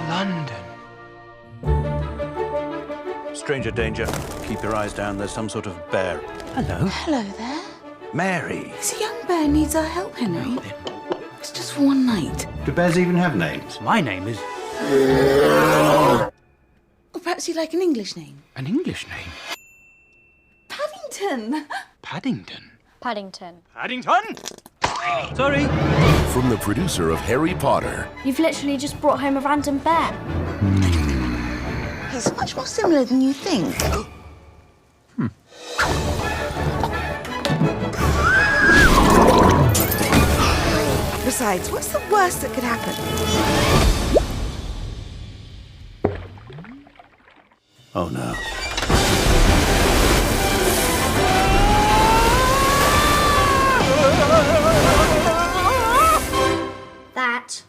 London. Stranger danger. Keep your eyes down. There's some sort of bear. Hello. Hello there. Mary. This young bear needs our help, Henry. It's just for one night. Do bears even have names? My name is... Or perhaps you'd like an English name. An English name? Paddington. Paddington. Paddington. Paddington? Sorry. From the producer of Harry Potter. You've literally just brought home a random bear. He's much more similar than you think. Besides, what's the worst that could happen? Oh, no. That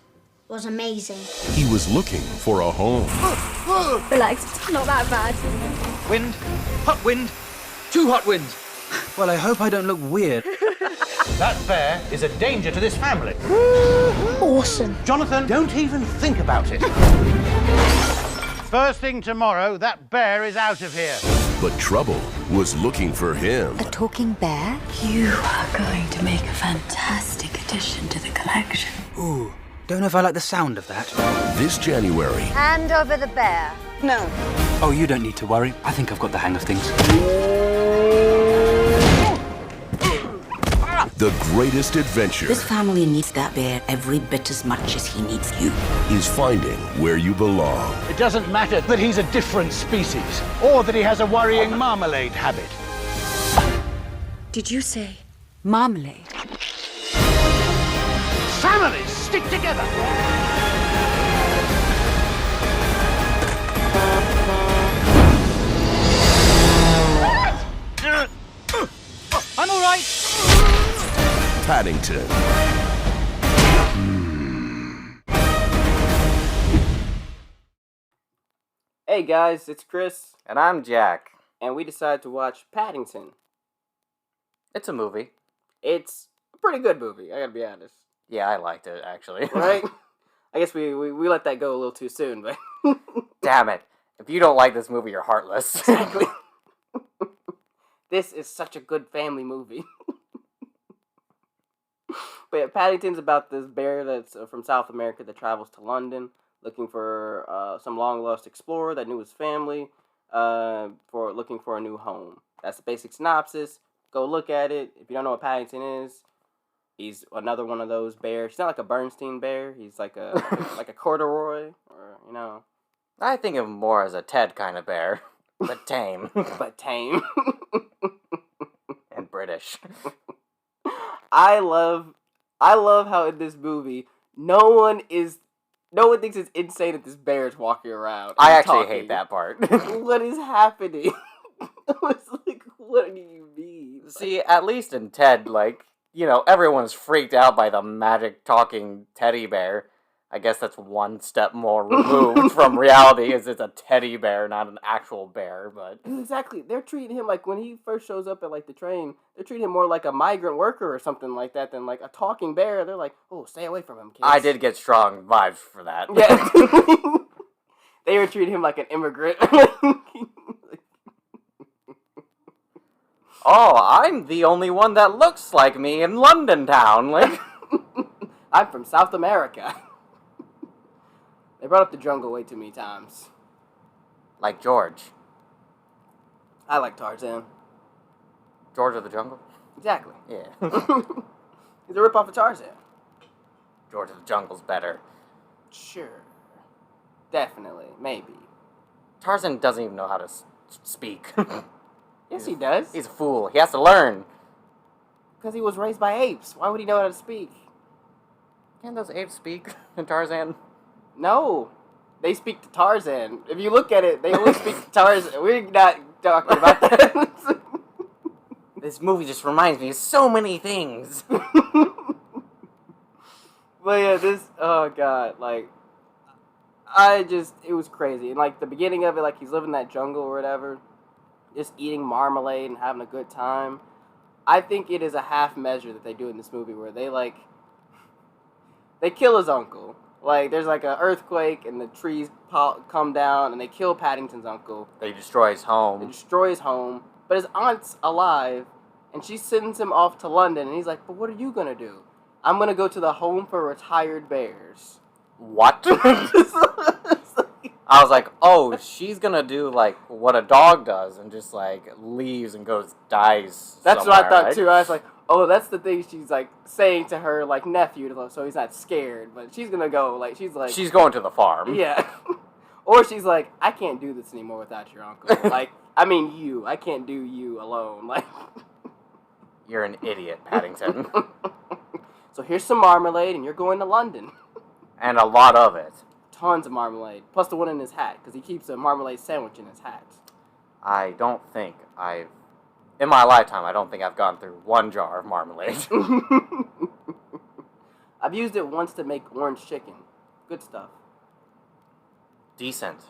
was amazing. He was looking for a home. Relax, it's not that bad. Wind. Hot wind. Two hot winds. Well, I hope I don't look weird. That bear is a danger to this family. Awesome. Jonathan, don't even think about it. First thing tomorrow, that bear is out of here. But trouble was looking for him. A talking bear? You are going to make a fantastic addition to the collection. Ooh, don't know if I like the sound of that. This January, Hand over the bear. No. Oh, you don't need to worry. I think I've got the hang of things. the greatest adventure This family needs that bear every bit as much as he needs you. is finding where you belong. It doesn't matter that he's a different species or that he has a worrying marmalade habit. Did you say marmalade? Families stick together. I'm all right. Paddington. Hey guys, it's Chris, And I'm Jack. and we decided to watch Paddington. It's a movie. It's a pretty good movie, I gotta be honest. Yeah, I liked it, actually. Right? I guess we let that go a little too soon, but... Damn it. If you don't like this movie, you're heartless. Exactly. This is such a good family movie. But yeah, Paddington's about this bear that's from South America that travels to London looking for some long-lost explorer that knew his family for looking for a new home. That's the basic synopsis. Go look at it. If you don't know what Paddington is, he's another one of those bears. He's not like a Bernstein bear. He's like a like a corduroy, or you know. I think of him more as a Ted kind of bear. But tame. But tame. And British. I love how in this movie no one thinks it's insane that this bear is walking around. I actually talking. hate that part. What is happening? I was like, what do you mean? See, at least in Ted, like, you know, everyone's freaked out by the magic talking teddy bear. I guess that's one step more removed from reality, is it's a teddy bear, not an actual bear, but... Exactly. They're treating him like, when he first shows up at, like, the train, they're treating him more like a migrant worker or something like that than, like, a talking bear. They're like, oh, stay away from him, kids. I did get strong vibes for that. Yeah. They were treating him like an immigrant. Oh, I'm the only one that looks like me in London town, like... I'm from South America. They brought up the jungle way too many times. Like George. I like Tarzan. George of the Jungle? Exactly. Yeah. He's a ripoff of Tarzan. George of the Jungle's better. Sure. Definitely. Maybe. Tarzan doesn't even know how to speak. Yes, he does. He's a fool. He has to learn. Because he was raised by apes. Why would he know how to speak? Can those apes speak in Tarzan? No. They speak to Tarzan. If you look at it, they only speak to Tarzan. We're not talking about that. This movie just reminds me of so many things. But yeah, oh god, like, it was crazy. And like, the beginning of it, like, he's living in that jungle or whatever. just eating marmalade and having a good time. I think it is a half measure that they do in this movie where they kill his uncle. Like, there's like an earthquake and the trees come down and they kill Paddington's uncle. They destroy his home. They destroy his home. But his aunt's alive and she sends him off to London and he's like, but what are you going to do? I'm going to go to the home for retired bears. What? I was like, oh, she's gonna do, like, what a dog does and just, like, leaves and dies That's what I thought, right? too. I was like, oh, that's the thing she's, like, saying to her, like, nephew, so he's not scared. But she's gonna go, like, she's like... She's going to the farm. Yeah. Or she's like, I can't do this anymore without your uncle. Like, I mean you. I can't do you alone. Like... You're an idiot, Paddington. So here's some marmalade and you're going to London. And a lot of it. Tons of marmalade. Plus the one in his hat, because he keeps a marmalade sandwich in his hat. I don't think in my lifetime, I don't think I've gone through one jar of marmalade. I've used it once to make orange chicken. Good stuff. Decent.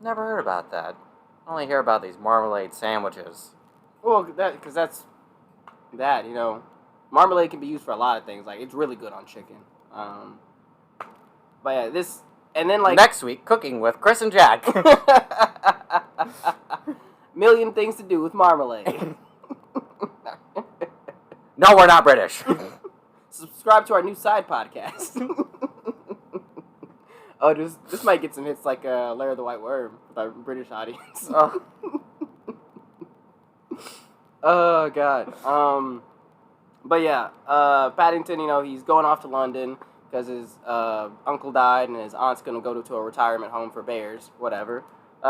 Never heard about that. I only hear about these marmalade sandwiches. Well, because that's that, you know. Marmalade can be used for a lot of things. Like, it's really good on chicken. But yeah, this... And then, like... Next week, cooking with Chris and Jack. Million things to do with marmalade. No, we're not British. Subscribe to our new side podcast. Oh, this might get some hits like Larry the White Worm with our British audience. Oh. Oh, God. But yeah, Paddington, you know, he's going off to London because his uncle died and his aunt's going to go to a retirement home for bears, whatever.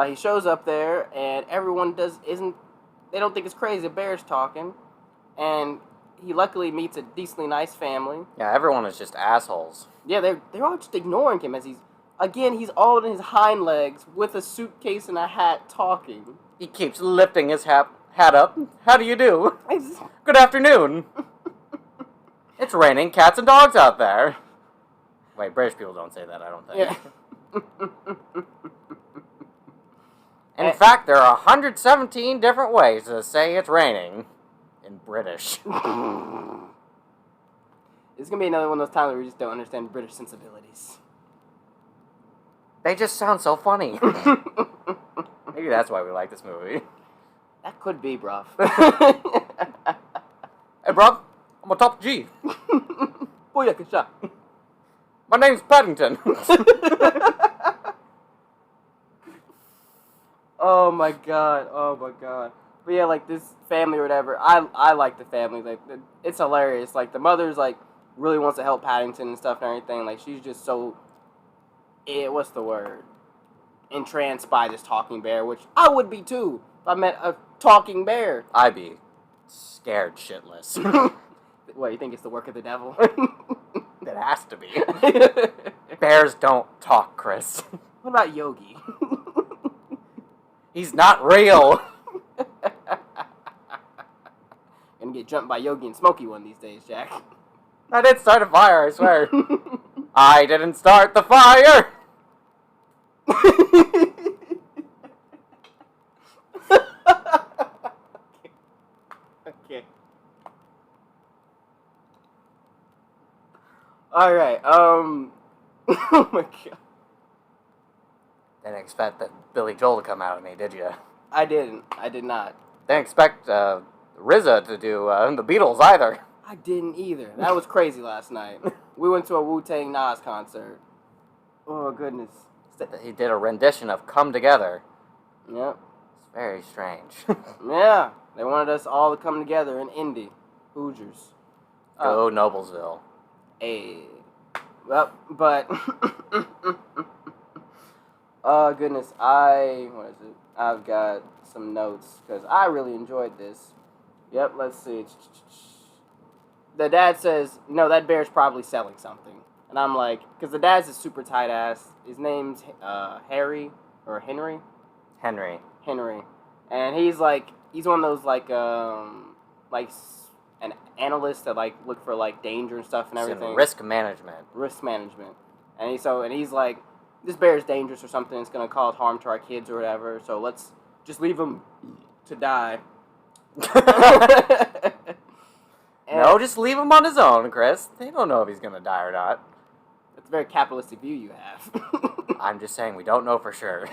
He shows up there and everyone they don't think it's crazy, the bear's talking. And he luckily meets a decently nice family. Yeah, everyone is just assholes. Yeah, they're all just ignoring him as he's all in his hind legs with a suitcase and a hat talking. He keeps lifting his hat up. How do you do? Good afternoon. It's raining cats and dogs out there. Wait, British people don't say that, I don't think. Yeah. In fact, there are 117 different ways to say it's raining in British. It's going to be another one of those times where we just don't understand British sensibilities. They just sound so funny. Maybe that's why we like this movie. That could be, bruv. Hey, bruv, I'm a top G. Booyakasha. My name's Paddington. Oh my god. But yeah, like this family or whatever, I like the family. Like, it's hilarious. Like, the mother's like really wants to help Paddington and stuff and everything. Like, she's just so, what's the word? Entranced by this talking bear, which I would be too if I met a talking bear. I'd be scared shitless. What, you think it's the work of the devil? It has to be. Bears don't talk, Chris. What about Yogi? He's not real. Gonna get jumped by Yogi and Smokey one of these days, Jack. I didn't start a fire, I swear. I didn't start the fire. Okay. Alright, oh my god. Didn't expect that Billy Joel to come out of me, did you? I did not. Didn't expect RZA to do the Beatles either. I didn't either. That was crazy last night. We went to a Wu-Tang Nas concert. Oh, goodness. He did a rendition of Come Together. Yep. It's very strange. Yeah. They wanted us all to come together in Indy. Hoosiers. Go Noblesville. Hey. Well, but... Oh, goodness. What is it? I've got some notes, because I really enjoyed this. Yep, let's see. The dad says, no, that bear's probably selling something. And I'm like, because the dad's a super tight ass. His name's Harry, or Henry? Henry. And he's like, he's one of those, like an analyst that, like, look for, like, danger and stuff and everything. Risk management. And he's like, this bear is dangerous or something. It's going to cause harm to our kids or whatever. So let's just leave him to die. No, just leave him on his own, Chris. They don't know if he's gonna die or not. It's a very capitalistic view you have. I'm just saying we don't know for sure.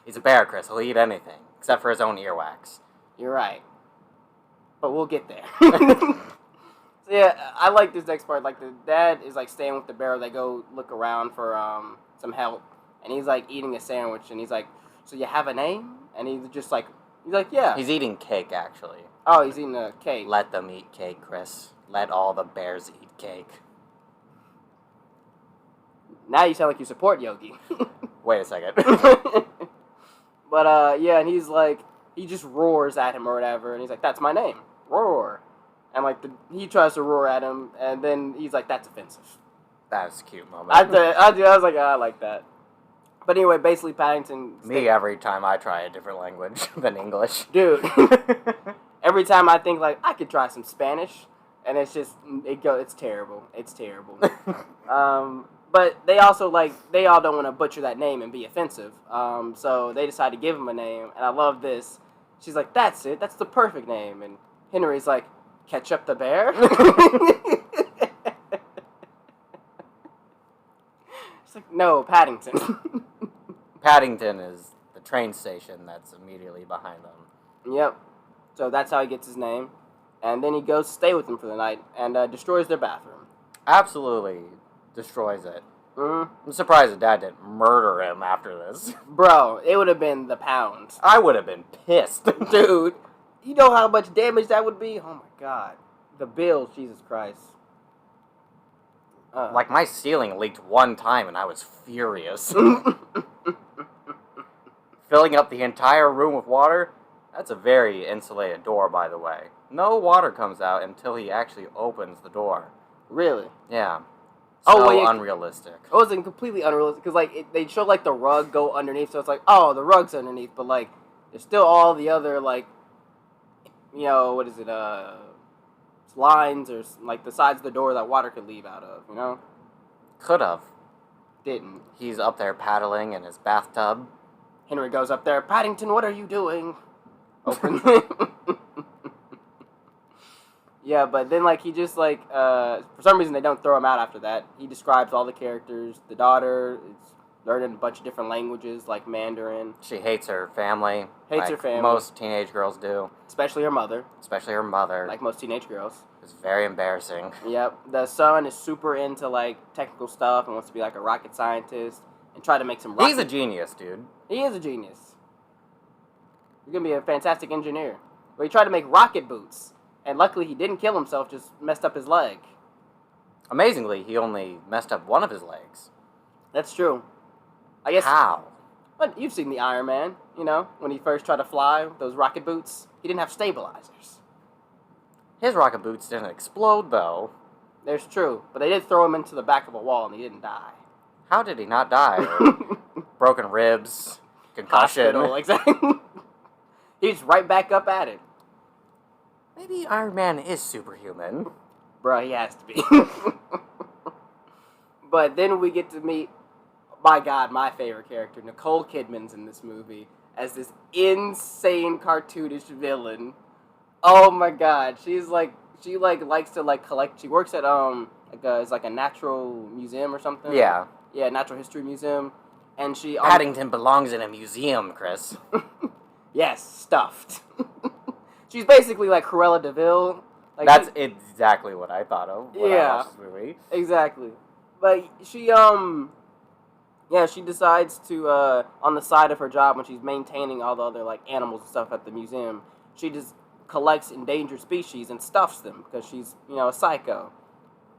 He's a bear, Chris. He'll eat anything, except for his own earwax. You're right. But we'll get there. So yeah, I like this next part. Like, the dad is, like, staying with the bear. They go look around for some help. And he's, like, eating a sandwich. And he's like, so you have a name? And he's just like, yeah. He's eating cake, actually. Oh, he's eating a cake. Let them eat cake, Chris. Let all the bears eat cake. Now you sound like you support Yogi. Wait a second. But, yeah, and he's like, he just roars at him or whatever. And he's like, that's my name. Roar. And, like, he tries to roar at him. And then he's like, that's offensive. That's a cute moment. I was like, oh, I like that. But anyway, basically Paddington... Me every time I try a different language than English. Dude. Every time I think, like, I could try some Spanish. And it's just, it's terrible. It's terrible. But they also, like, they all don't want to butcher that name and be offensive. So they decide to give him a name. And I love this. She's like, that's it. That's the perfect name. And Henry's like, Ketchup the Bear? It's like, no, Paddington. Paddington is the train station that's immediately behind them. Yep. So that's how he gets his name. And then he goes to stay with them for the night and destroys their bathroom. Absolutely destroys it. Mm-hmm. I'm surprised his dad didn't murder him after this. Bro, it would have been the pound. I would have been pissed. Dude, you know how much damage that would be? Oh my god. The bills, Jesus Christ. Like, my ceiling leaked one time and I was furious. Filling up the entire room with water? That's a very insulated door, by the way. No water comes out until he actually opens the door. Really? Yeah. Oh, So well, yeah, unrealistic. It wasn't completely unrealistic, because, like, they show, like, the rug go underneath, so it's like, oh, the rug's underneath, but, like, there's still all the other, like, you know, what is it, lines or, like, the sides of the door that water could leave out of, you know? Could have. Didn't. He's up there paddling in his bathtub. Henry goes up there, Paddington, what are you doing? Open. Yeah, but then, like, he just, like, for some reason they don't throw him out after that. He describes all the characters. The daughter is learning a bunch of different languages, like Mandarin. She hates her family. Hates like her family. Most teenage girls do. Especially her mother. Especially her mother. Like most teenage girls. It's very embarrassing. Yep. The son is super into, like, technical stuff and wants to be, like, a rocket scientist and try to make some rocket... He's a genius, dude. He is a genius. He's going to be a fantastic engineer. But he tried to make rocket boots. And luckily he didn't kill himself, just messed up his leg. Amazingly, he only messed up one of his legs. That's true. I guess... How? But you've seen the Iron Man, you know, when he first tried to fly with those rocket boots. He didn't have stabilizers. His rocket boots didn't explode, though. There's true. But they did throw him into the back of a wall and he didn't die. How did he not die? Broken ribs, concussion. Hospital, exactly. He's right back up at it. Maybe Iron Man is superhuman. Bro, he has to be. But then we get to meet, my God, my favorite character, Nicole Kidman's in this movie as this insane cartoonish villain. Oh my God, she likes to like collect. She works at it's like a natural museum or something. Yeah. Yeah, natural history museum, and she Paddington belongs in a museum, Chris. Yes, stuffed. She's basically like Cruella de Vil. Like, That's exactly what I thought of when I watched this movie. Exactly. But she she decides to on the side of her job when she's maintaining all the other like animals and stuff at the museum, she just collects endangered species and stuffs them because she's, you know, a psycho.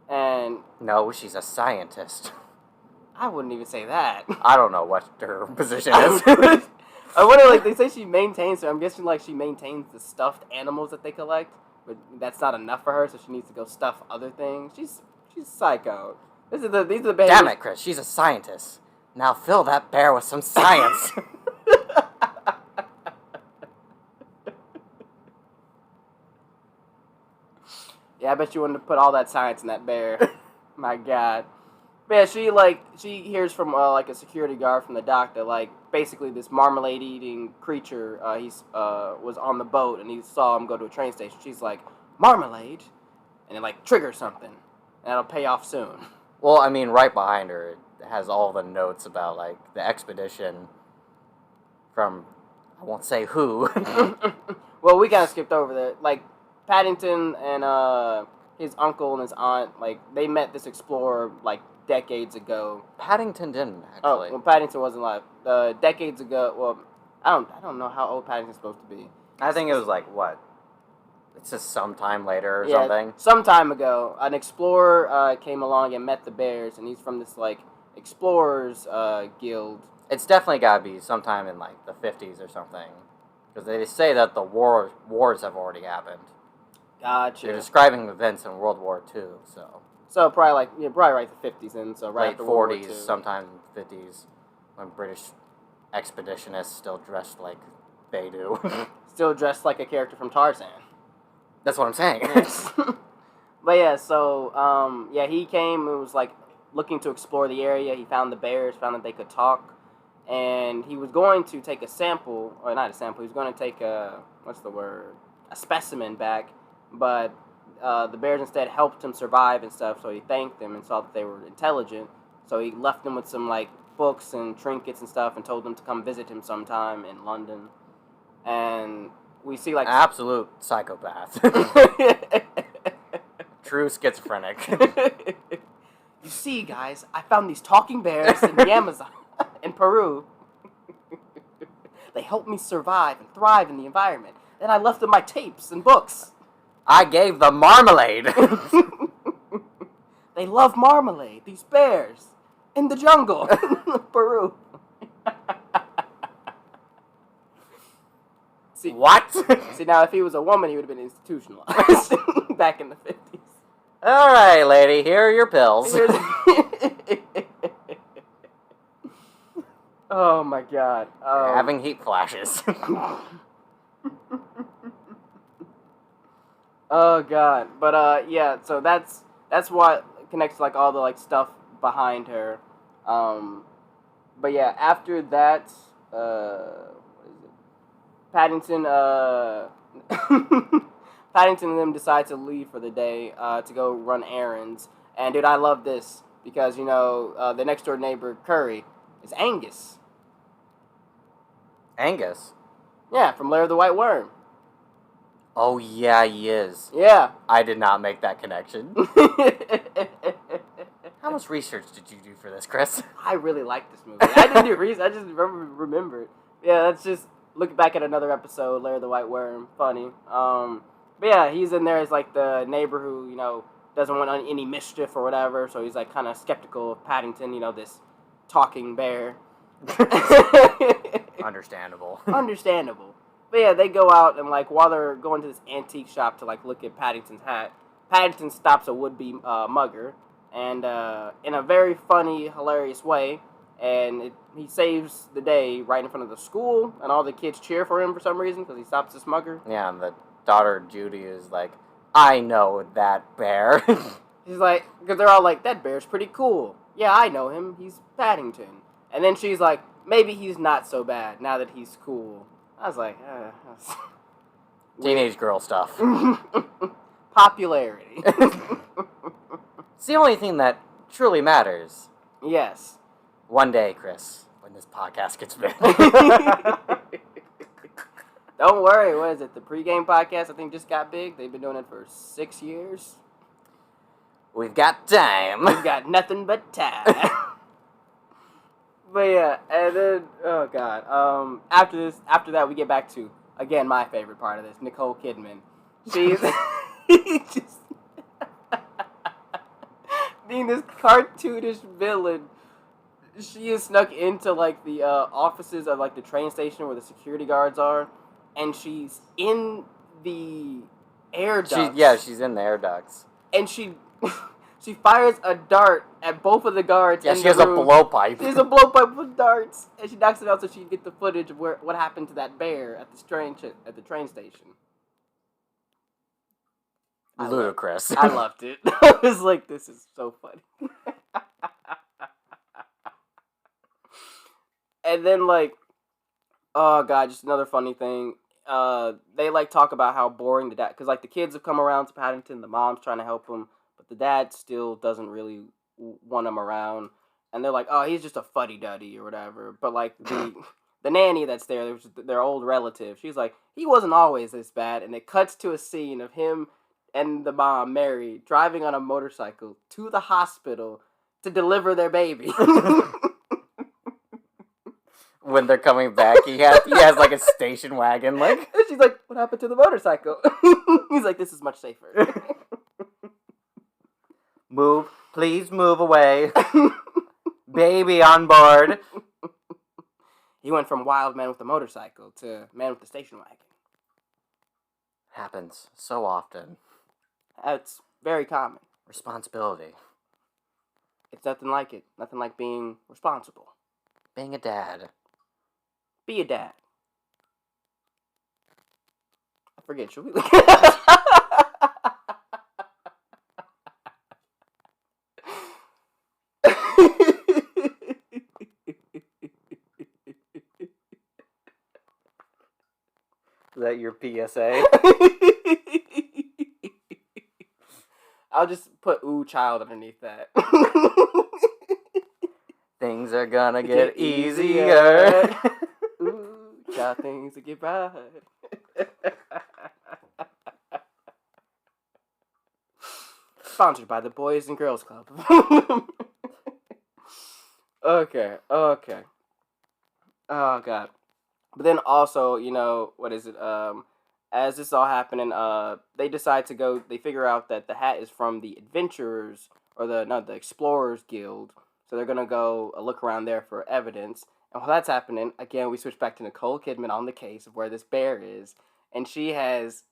And no, she's a scientist. I wouldn't even say that. I don't know what her position is. I wonder, like, they say she maintains her. I'm guessing, like, she maintains the stuffed animals that they collect, but that's not enough for her, so she needs to go stuff other things. She's psycho. These are the behaviors. Damn it, Chris, she's a scientist. Now fill that bear with some science. Yeah, I bet you wanted to put all that science in that bear. My God. But yeah, she hears from like a security guard from the dock that like basically this marmalade eating creature was on the boat and he saw him go to a train station. She's like, marmalade, and it like triggers something, and that'll pay off soon. Well, I mean, right behind her it has all the notes about like the expedition from I won't say who. Well, we kind of skipped over that. Like Paddington and his uncle and his aunt, like they met this explorer like decades ago. Paddington didn't actually. Oh, well, Paddington wasn't alive. Decades ago. Well, I don't know how old Paddington's supposed to be. I think it was like what? It's just sometime later or something. Some time ago, an explorer came along and met the bears, and he's from this like explorers guild. It's definitely got to be sometime in like the 50s or something, because they say that the wars have already happened. Gotcha. They're describing events in World War II, so. So probably right the 50s, and so right late after World War 40s, II. sometimes 50s, when British expeditionists still dressed like they do. Still dressed like a character from Tarzan. That's what I'm saying. But yeah, so he came and was like looking to explore the area. He found the bears, found that they could talk, and he was going to take a sample, or not a sample. He was going to take a specimen back, but the bears instead helped him survive and stuff. So he thanked them and saw that they were intelligent. So he left them with some like books and trinkets and stuff, and told them to come visit him sometime in London. And we see like absolute psychopath. True schizophrenic. You see, guys, I found these talking bears in the Amazon, in Peru. They helped me survive and thrive in the environment. Then I left them my tapes and books. I gave them marmalade. They love marmalade, these bears, in the jungle, Peru. See, what? See, now, if he was a woman, he would have been institutionalized back in the 50s. All right, lady, here are your pills. Oh, my God. You're having heat flashes. Oh, God. But, yeah, so that's what connects, like, all the, like, stuff behind her. But, yeah, after that, Paddington, Paddington and them decide to leave for the day to go run errands. And, dude, I love this because, you know, the next-door neighbor, Curry, is Angus. Angus? Yeah, from Lair of the White Worm. Oh, yeah, he is. Yeah. I did not make that connection. How much research did you do for this, Chris? I really like this movie. I didn't do research. I just remember it. Yeah, that's just looking back at another episode, Lair of the White Worm. Funny. But yeah, he's in there as like the neighbor who, you know, doesn't want any mischief or whatever. So he's like kind of skeptical of Paddington, you know, this talking bear. Understandable. Understandable. But yeah, they go out and like while they're going to this antique shop to like look at Paddington's hat, Paddington stops a would-be mugger, and in a very funny, hilarious way, and he saves the day right in front of the school, and all the kids cheer for him for some reason because he stops this mugger. Yeah, and the daughter Judy is like, I know that bear. She's like, because they're all like, that bear's pretty cool. Yeah, I know him. He's Paddington. And then she's like, maybe he's not so bad now that he's cool. I was like, teenage girl stuff. Popularity. It's the only thing that truly matters. Yes. One day, Chris, when this podcast gets big. Don't worry, what is it? The pregame podcast, I think, just got big. They've been doing it for 6 years. We've got time. We've got nothing but time. But yeah, and then, oh God. After that, we get back to, again, my favorite part of this, Nicole Kidman. She's just being this cartoonish villain. She is snuck into, like, the offices of, like, the train station where the security guards are, and she's in the air ducts. She's in the air ducts. And she fires a dart at both of the guards. Yeah, in she the has room. a blowpipe. She has a blowpipe with darts, and she knocks it out so she can get the footage of what happened to that bear at the train station. Ludicrous. I loved it. I was like, this is so funny. And then, like, oh, God, just another funny thing. They, like, talk about how boring the dad... Because, like, the kids have come around to Paddington. The mom's trying to help him. But the dad still doesn't really want him around. And they're like, oh, he's just a fuddy-duddy or whatever. But, like, the nanny that's there, their old relative, she's like, he wasn't always this bad. And it cuts to a scene of him and the mom, Mary, driving on a motorcycle to the hospital to deliver their baby. When they're coming back, he has like a station wagon, like. And she's like, what happened to the motorcycle? He's like, this is much safer. Move, please move away. Baby on board. He went from wild man with the motorcycle to man with the station wagon. Happens so often. That's very common. Responsibility. It's nothing like it. Nothing like being responsible. Being a dad. Be a dad. I forget, should we? Is that your PSA? I'll just put ooh child underneath that. Things are gonna get easier. Ooh child, things will get right. Sponsored by the Boys and Girls Club. Okay. Oh God. But then also, you know, what is it? As this is all happening, they decide to go. They figure out that the hat is from the Adventurers or the Explorers Guild. So they're gonna go look around there for evidence. And while that's happening, again we switch back to Nicole Kidman on the case of where this bear is, and she has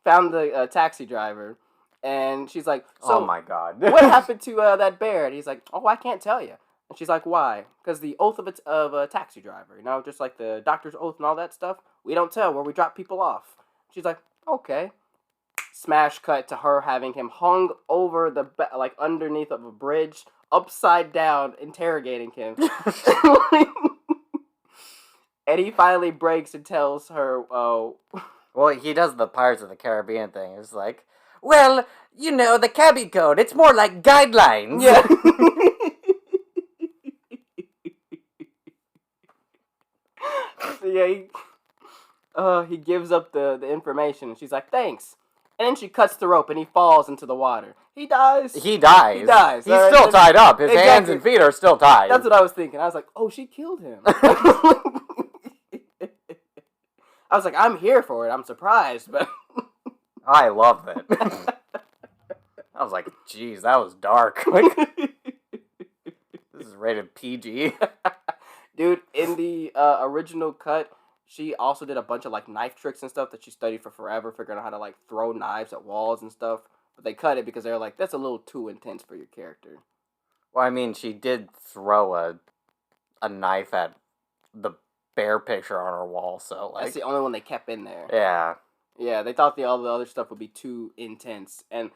found the taxi driver, and she's like, "So, oh my God, what happened to that bear?" And he's like, "Oh, I can't tell you." And she's like, why? Because the oath of a taxi driver, you know, just like the doctor's oath and all that stuff, we don't tell where we drop people off. She's like, okay. Smash cut to her having him hung over like underneath of a bridge, upside down, interrogating him. And he finally breaks and tells her, oh. Well, he does the Pirates of the Caribbean thing. It's like, well, you know, the cabby code, it's more like guidelines. Yeah. Yeah, he gives up the information, and she's like, thanks. And then she cuts the rope, and he falls into the water. He dies. He dies. He's still tied up. His hands and feet are still tied. That's what I was thinking. I was like, oh, she killed him. I was like, I'm here for it. I'm surprised, but... I love it. I was like, geez, that was dark. Like, this is rated PG. Dude, in the original cut, she also did a bunch of like knife tricks and stuff that she studied for forever, figuring out how to like throw knives at walls and stuff. But they cut it because they were like, that's a little too intense for your character. Well, I mean, she did throw a knife at the bear picture on her wall, so like that's the only one they kept in there. Yeah. Yeah, they thought all the other stuff would be too intense. And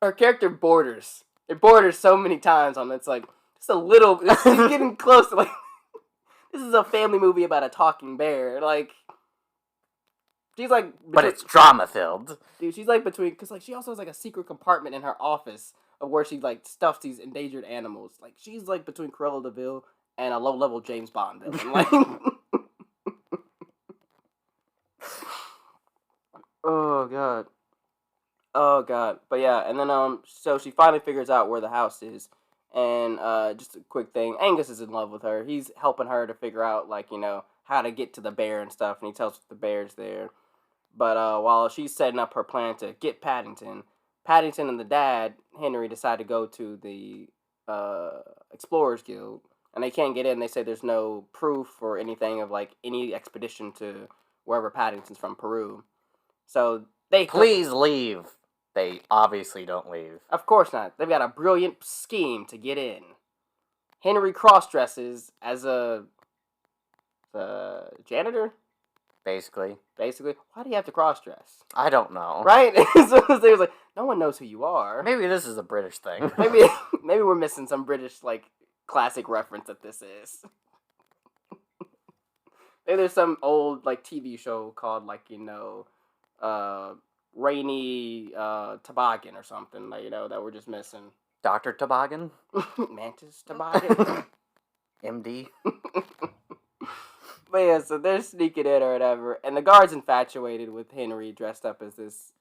her character borders. It borders so many times on it's like just a little it's getting close to like this is a family movie about a talking bear. Like, she's like... But it's drama-filled. Dude, she's like between... Because, like, she also has, like, a secret compartment in her office of where she, like, stuffs these endangered animals. Like, she's, like, between Cruella de Vil and a low-level James Bond villain. Like... Oh, God. Oh, God. But, yeah, and then, so she finally figures out where the house is. And just a quick thing, Angus is in love with her. He's helping her to figure out, like, you know, how to get to the bear and stuff. And he tells her the bear's there. But while she's setting up her plan to get Paddington and the dad, Henry, decide to go to the Explorers Guild. And they can't get in. They say there's no proof or anything of, like, any expedition to wherever Paddington's from, Peru. So they... Please leave. They obviously don't leave. Of course not. They've got a brilliant scheme to get in. Henry cross-dresses as a janitor? Basically. Why do you have to cross-dress? I don't know. Right? So they was like, no one knows who you are. Maybe this is a British thing. Maybe we're missing some British, like, classic reference that this is. Maybe there's some old like TV show called like Rainy Toboggan or something like that we're just missing. Dr. Toboggan? Mantis Toboggan. MD. But yeah, so they're sneaking in or whatever, and the guard's infatuated with Henry dressed up as this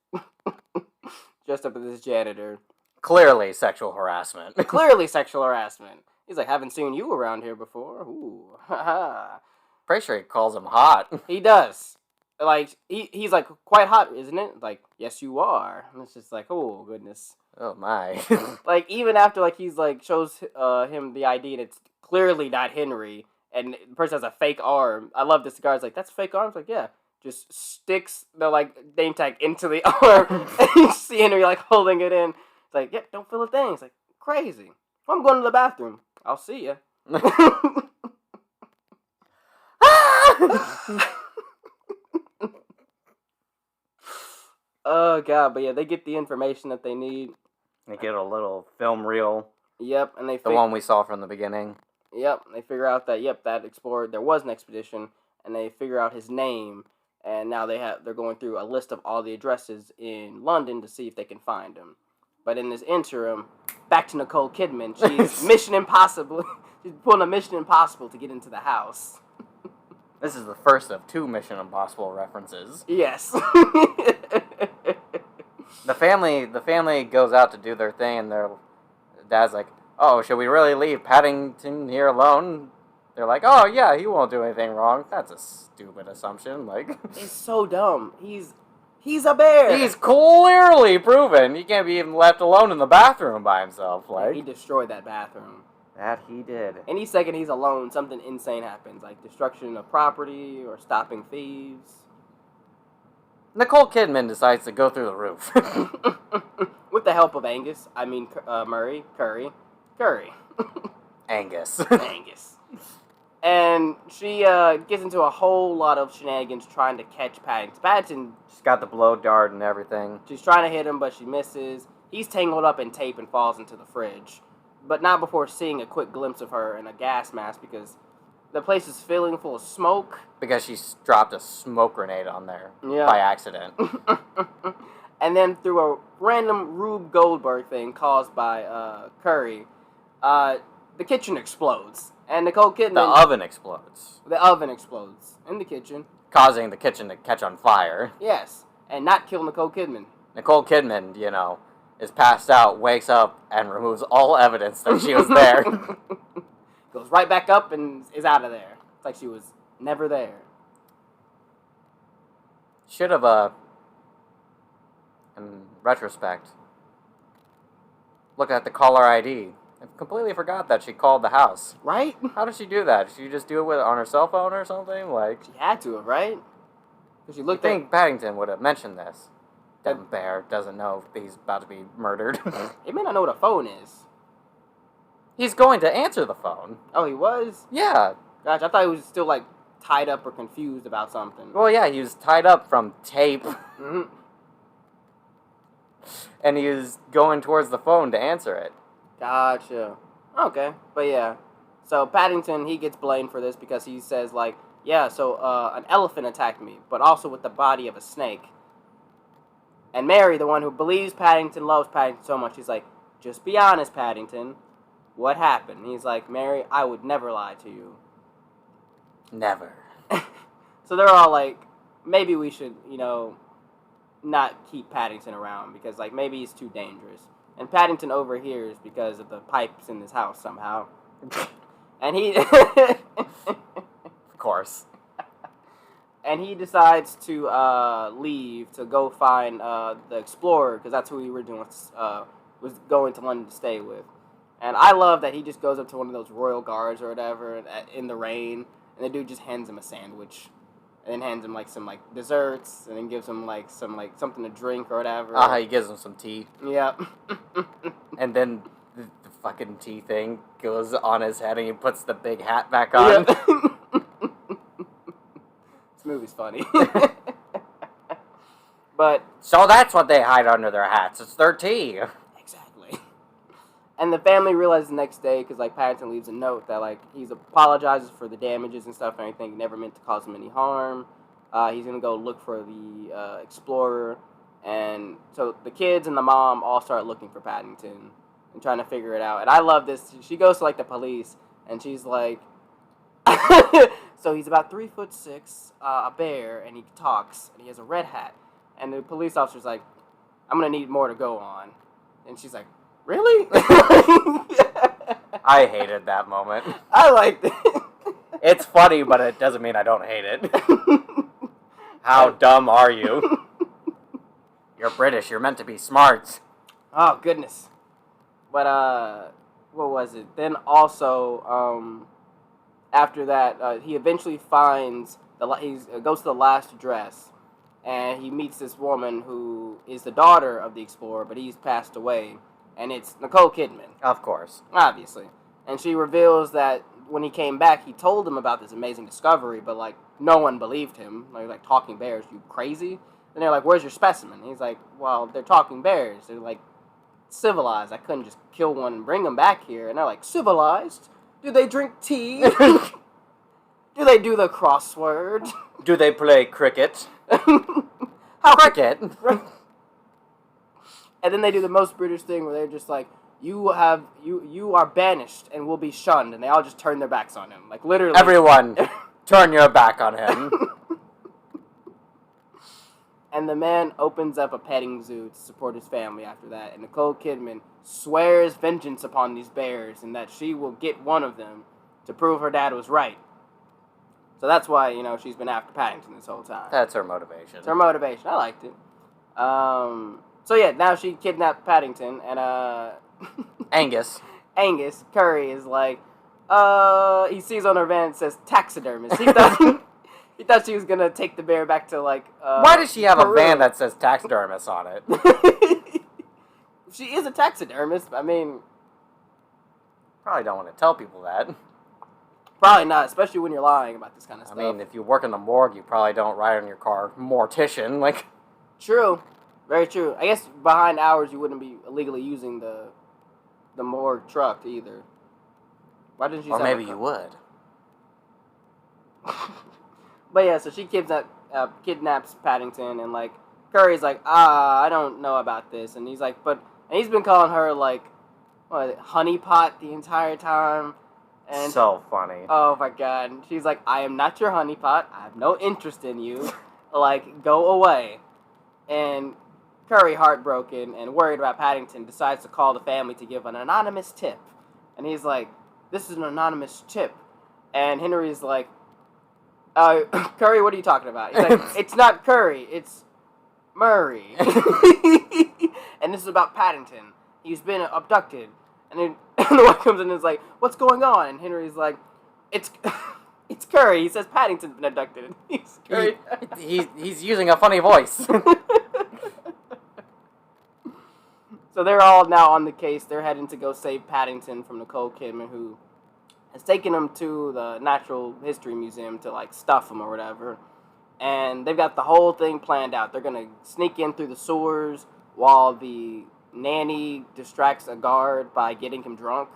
janitor. Clearly sexual harassment. Clearly sexual harassment. He's like, haven't seen you around here before. Ooh, haha. Pretty sure he calls him hot. He does. Like, he's like, quite hot, isn't it? Like, yes, you are. And it's just like, oh, goodness. Oh, my. Like, even after, like, he's like, shows him the ID and it's clearly not Henry, and the person has a fake arm. I love this guy's like, that's a fake arm? It's like, yeah. Just sticks the, like, name tag into the arm, and you see Henry, like, holding it in. It's like, yeah, don't feel a thing. It's like, crazy. I'm going to the bathroom. I'll see ya. Oh, God. But, yeah, they get the information that they need. They get a little film reel. Yep, and they... The one we saw from the beginning. Yep, they figure out that, that explorer, there was an expedition, and they figure out his name, and now they're going through a list of all the addresses in London to see if they can find him. But in this interim, back to Nicole Kidman, she's Mission Impossible. She's pulling a Mission Impossible to get into the house. This is the first of 2 Mission Impossible references. Yes. The family goes out to do their thing, and their dad's like, oh, should we really leave Paddington here alone? They're like, oh, yeah, he won't do anything wrong. That's a stupid assumption. Like, it's so dumb. He's a bear. He's clearly proven he can't be even left alone in the bathroom by himself. Like, he destroyed that bathroom. That he did. Any second he's alone, something insane happens, like destruction of property or stopping thieves. Nicole Kidman decides to go through the roof. With the help of Curry. Angus. Angus. And she gets into a whole lot of shenanigans trying to catch Paddington. Paddington... She's got the blow dart and everything. She's trying to hit him, but she misses. He's tangled up in tape and falls into the fridge. But not before seeing a quick glimpse of her in a gas mask because the place is filling full of smoke. Because she dropped a smoke grenade on there by accident. And then through a random Rube Goldberg thing caused by Curry, the kitchen explodes. And Nicole Kidman... The oven explodes. The oven explodes in the kitchen. Causing the kitchen to catch on fire. Yes, and not kill Nicole Kidman. Nicole Kidman, is passed out, wakes up, and removes all evidence that she was there. Goes right back up and is out of there. It's like she was never there. Should have, in retrospect, look at the caller ID. I completely forgot that she called the house. Right? How did she do that? Did she just do it on her cell phone or something? Like, she had to have, right? Because she looked. I think Paddington would have mentioned this. Dumb bear doesn't know if he's about to be murdered. He may not know what a phone is. He's going to answer the phone. Oh, he was? Yeah. Gosh, I thought he was still, like, tied up or confused about something. Well, yeah, he was tied up from tape. Mm-hmm. And he was going towards the phone to answer it. Gotcha. Okay, but yeah. So Paddington, he gets blamed for this because he says, like, yeah, so an elephant attacked me, but also with the body of a snake. And Mary, the one who believes Paddington, loves Paddington so much, she's like, just be honest, Paddington. What happened? And he's like, Mary, I would never lie to you. Never. So they're all like, maybe we should, not keep Paddington around because, like, maybe he's too dangerous. And Paddington overhears because of the pipes in his house somehow. And he... Of course. And he decides to leave to go find the Explorer, because that's who he originally was going to London to stay with. And I love that he just goes up to one of those royal guards or whatever in the rain, and the dude just hands him a sandwich. And then hands him, like, some, like, desserts, and then gives him, like, some, like, something to drink or whatever. He gives him some tea. Yep. And then the fucking tea thing goes on his head, and he puts the big hat back on. Yep. This movie's funny. But... So that's what they hide under their hats. It's their tea. Exactly. And the family realizes the next day, because, like, Paddington leaves a note that, like, he apologizes for the damages and stuff and everything. He never meant to cause him any harm. He's going to go look for the explorer. And so the kids and the mom all start looking for Paddington and trying to figure it out. And I love this. She goes to, like, the police, and she's like, so he's about 3'6", a bear, and he talks, and he has a red hat. And the police officer's like, I'm going to need more to go on. And she's like, really? I hated that moment. I liked it. It's funny, but it doesn't mean I don't hate it. How dumb are you? You're British. You're meant to be smart. Oh, goodness. But, what was it? Then also, after that, he eventually finds, he goes to the last address, and he meets this woman who is the daughter of the explorer, but he's passed away. And it's Nicole Kidman. Of course. Obviously. And she reveals that when he came back, he told them about this amazing discovery, but, like, no one believed him. Like talking bears, you crazy? And they're like, where's your specimen? And he's like, well, they're talking bears. They're, like, civilized. I couldn't just kill one and bring them back here. And they're like, civilized? Do they drink tea? Do they do the crossword? Do they play cricket? How cricket? And then they do the most British thing where they're just like, you are banished and will be shunned. And they all just turn their backs on him. Like, literally. Everyone, turn your back on him. And the man opens up a petting zoo to support his family after that. And Nicole Kidman swears vengeance upon these bears and that she will get one of them to prove her dad was right. So that's why, she's been after Paddington this whole time. That's her motivation. It's her motivation. I liked it. So yeah, now she kidnapped Paddington, and Angus Curry is like, he sees on her van it says taxidermist. He thought she was gonna take the bear back to like. Why does she have Peru. a van that says taxidermist on it? She is a taxidermist. I mean, probably don't want to tell people that. Probably not, especially when you're lying about this kind of stuff. I mean, if you work in the morgue, you probably don't write on your car mortician. Like, true. Very true. I guess behind hours you wouldn't be illegally using the morgue truck either. Why didn't you? Or maybe you would. But yeah, so she kidnaps Paddington, and like Curry's like, I don't know about this, and he's like, and he's been calling her like, honeypot the entire time. And so funny. Oh my god. And she's like, I am not your honeypot. I have no interest in you. Like, go away. And Curry, heartbroken and worried about Paddington, decides to call the family to give an anonymous tip. And he's like, this is an anonymous tip. And Henry's like, Curry, what are you talking about? He's like, it's not Curry, it's Murray. And this is about Paddington. He's been abducted. And then the one comes in and is like, what's going on? And Henry's like, it's Curry. He says Paddington's been abducted. He's Curry. He's using a funny voice. So they're all now on the case. They're heading to go save Paddington from Nicole Kidman, who has taken him to the Natural History Museum to, like, stuff him or whatever. And they've got the whole thing planned out. They're going to sneak in through the sewers while the nanny distracts a guard by getting him drunk.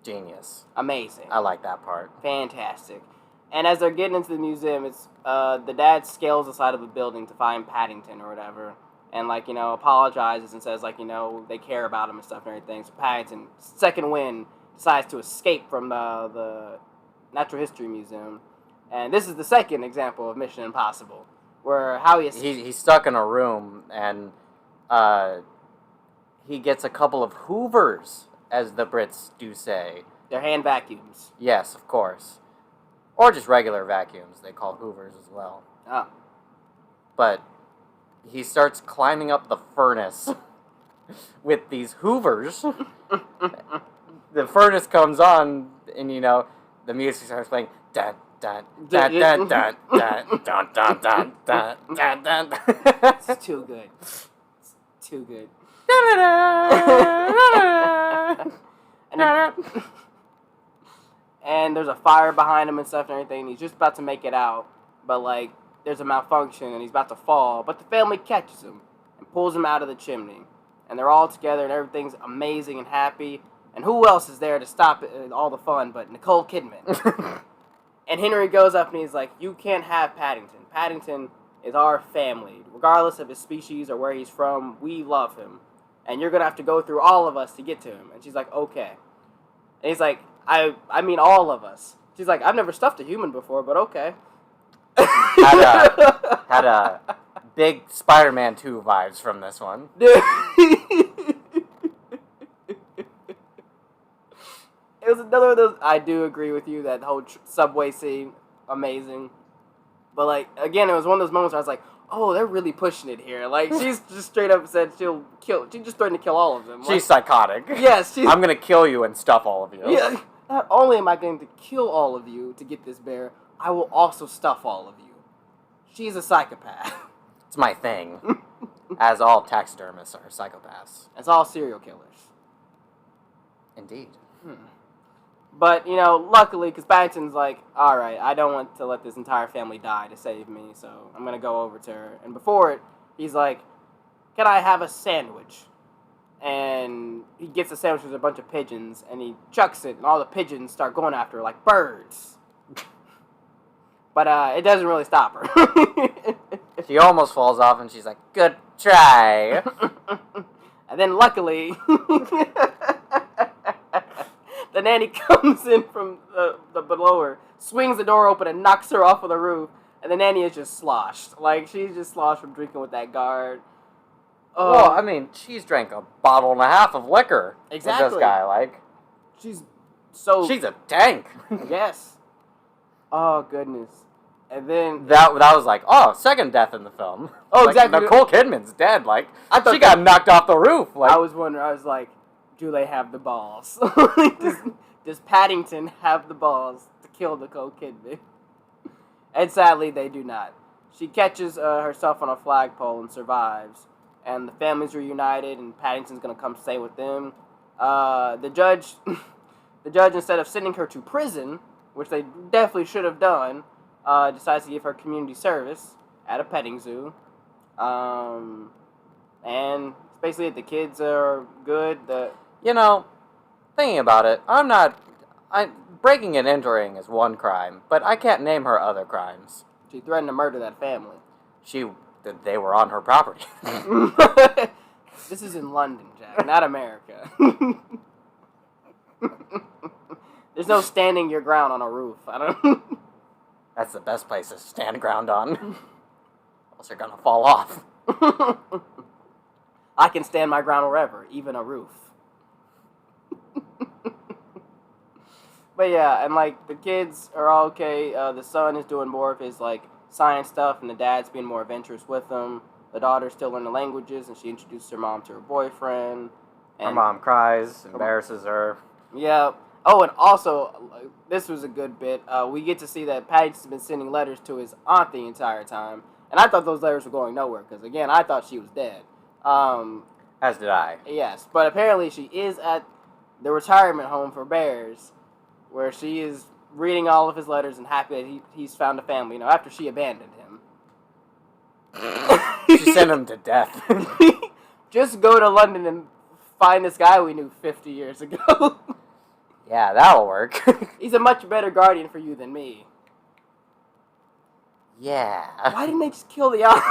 Genius. Amazing. I like that part. Fantastic. And as they're getting into the museum, it's the dad scales the side of a building to find Paddington or whatever. And, like, apologizes and says, like, they care about him and stuff and everything. So Paddington, second wind, decides to escape from the Natural History Museum. And this is the second example of Mission Impossible, where how he's stuck in a room, and he gets a couple of hoovers, as the Brits do say. They're hand vacuums. Yes, of course. Or just regular vacuums, they call hoovers as well. Oh. But he starts climbing up the furnace with these hoovers. The furnace comes on, and the music starts playing. Dun dun dun dun dun dun dun dun dun dun dun. It's too good. It's too good. And there's a fire behind him and stuff and everything. And he's just about to make it out, but like there's a malfunction and he's about to fall. But the family catches him and pulls him out of the chimney. and they're all together, and everything's amazing and happy. And who else is there to stop all the fun but Nicole Kidman? And Henry goes up and he's like, you can't have Paddington. Paddington is our family. Regardless of his species or where he's from, we love him. And you're going to have to go through all of us to get to him. And she's like, okay. And he's like, I mean all of us. She's like, I've never stuffed a human before, but okay. Had a big Spider-Man 2 vibes from this one. It was another of those. I do agree with you that whole subway scene, amazing. But like again, it was one of those moments where I was like, "Oh, they're really pushing it here." Like she's just straight up said she'll kill. She just threatened to kill all of them. She's psychotic. Yes, I'm gonna kill you and stuff all of you. Yeah. Not only am I going to kill all of you to get this bear, I will also stuff all of you. She's a psychopath. It's my thing. As all taxidermists are psychopaths. As all serial killers. Indeed. But, you know, luckily, because Paddington's like, all right, I don't want to let this entire family die to save me, so I'm going to go over to her. And before it, he's like, can I have a sandwich? And he gets a sandwich with a bunch of pigeons, and he chucks it, and all the pigeons start going after her like birds. But it doesn't really stop her. She almost falls off, and she's like, good try. And then luckily... The nanny comes in from the below her, swings the door open and knocks her off of the roof, and the nanny is just sloshed. Like, she's just sloshed from drinking with that guard. Well, I mean, she's drank a bottle and a half of liquor. Exactly. With this guy, like. She's so... She's a tank. Yes. Oh, goodness. And then... That was like, second death in the film. Oh, like, exactly. Nicole Kidman's dead. Like, I thought she got knocked off the roof. Like, I was wondering, I was like... Do they have the balls? does Paddington have the balls to kill Nicole Kidman? And sadly, they do not. She catches herself on a flagpole and survives. And the family's reunited, and Paddington's gonna come stay with them. The judge, instead of sending her to prison, which they definitely should have done, decides to give her community service at a petting zoo. And basically, the kids are good. You know, thinking about it, breaking and entering is one crime, but I can't name her other crimes. She threatened to murder that family. They were on her property. This is in London, Jack, not America. There's no standing your ground on a roof. I don't. That's the best place to stand ground on. Else you're gonna fall off. I can stand my ground wherever, even a roof. But yeah, and like the kids are all okay. The son is doing more of his like science stuff, and the dad's being more adventurous with them. The daughter's still learning languages, and she introduces her mom to her boyfriend. And her mom cries, embarrasses her. Yeah. Oh, and also, this was a good bit. We get to see that Paddington's been sending letters to his aunt the entire time, and I thought those letters were going nowhere because again, I thought she was dead. As did I. Yes, but apparently she is at the retirement home for bears, where she is reading all of his letters and happy that he's found a family, after she abandoned him. She sent him to death. Just go to London and find this guy we knew 50 years ago. Yeah, that'll work. He's a much better guardian for you than me. Yeah. Why didn't they just kill the aunt?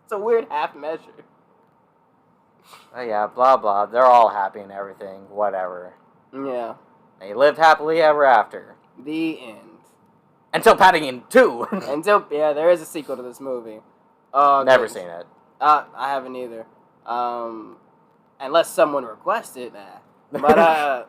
It's a weird half measure. Oh yeah, blah blah. They're all happy and everything. Whatever. Yeah. They lived happily ever after. The end. Until Paddington 2. There is a sequel to this movie. Never seen it. I haven't either. Unless someone requests it. But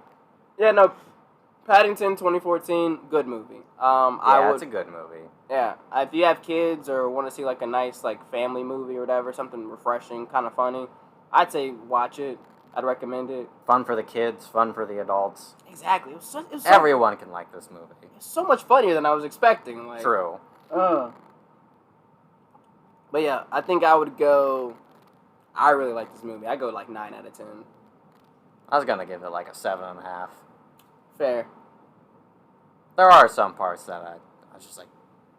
Paddington 2014, good movie. It's a good movie. Yeah, if you have kids or want to see like a nice like family movie or whatever, something refreshing, kind of funny, I'd say watch it. I'd recommend it. Fun for the kids, fun for the adults. Exactly. Everyone can like this movie. It's so much funnier than I was expecting. Like, true. But yeah, I think I would go. I really like this movie. I go like 9 out of 10. I was gonna give it like a 7.5. Fair. There are some parts that I was just like,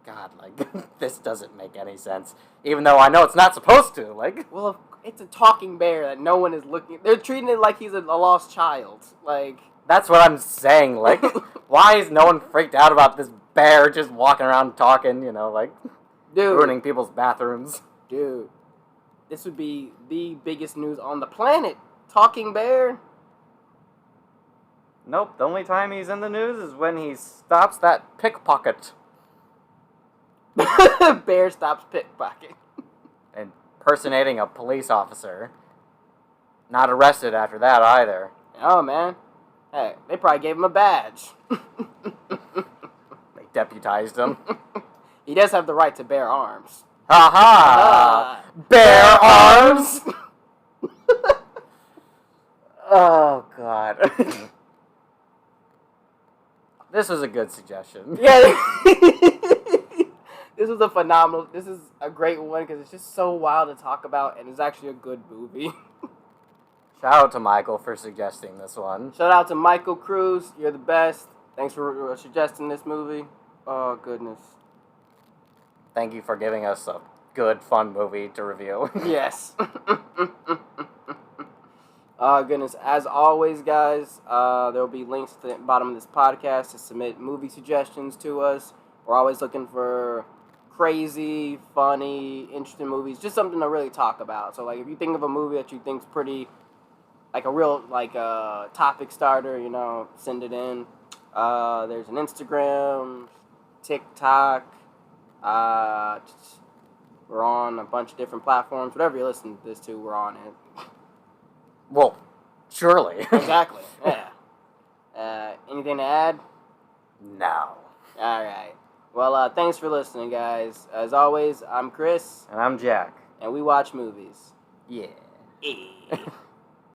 God, like, this doesn't make any sense. Even though I know it's not supposed to, like... Well, it's a talking bear that no one is looking... They're treating it like he's a lost child. Like... That's what I'm saying, like, why is no one freaked out about this bear just walking around talking, you know, like, dude, ruining people's bathrooms? Dude, this would be the biggest news on the planet. Talking bear? Nope, the only time he's in the news is when he stops that pickpocket. Bear stops pickpocket. Impersonating a police officer. Not arrested after that either. Oh, man. Hey, they probably gave him a badge. They deputized him. He does have the right to bear arms. Ha ha! Bear arms! Oh, God. This was a good suggestion. Yeah. This was a phenomenal... This is a great one because it's just so wild to talk about, and it's actually a good movie. Shout out to Michael for suggesting this one. Shout out to Michael Cruz. You're the best. Thanks for suggesting this movie. Oh, goodness. Thank you for giving us a good, fun movie to review. Yes. Oh, goodness. As always, guys, there will be links at the bottom of this podcast to submit movie suggestions to us. We're always looking for crazy, funny, interesting movies. Just something to really talk about. So, like, if you think of a movie that you think's pretty... like a real, like, topic starter, you know, send it in. There's an Instagram, TikTok. We're on a bunch of different platforms. Whatever you listen to this to, we're on it. Well, surely. Exactly, yeah. Anything to add? No. All right. Well, thanks for listening, guys. As always, I'm Chris. And I'm Jack. And we watch movies. Yeah.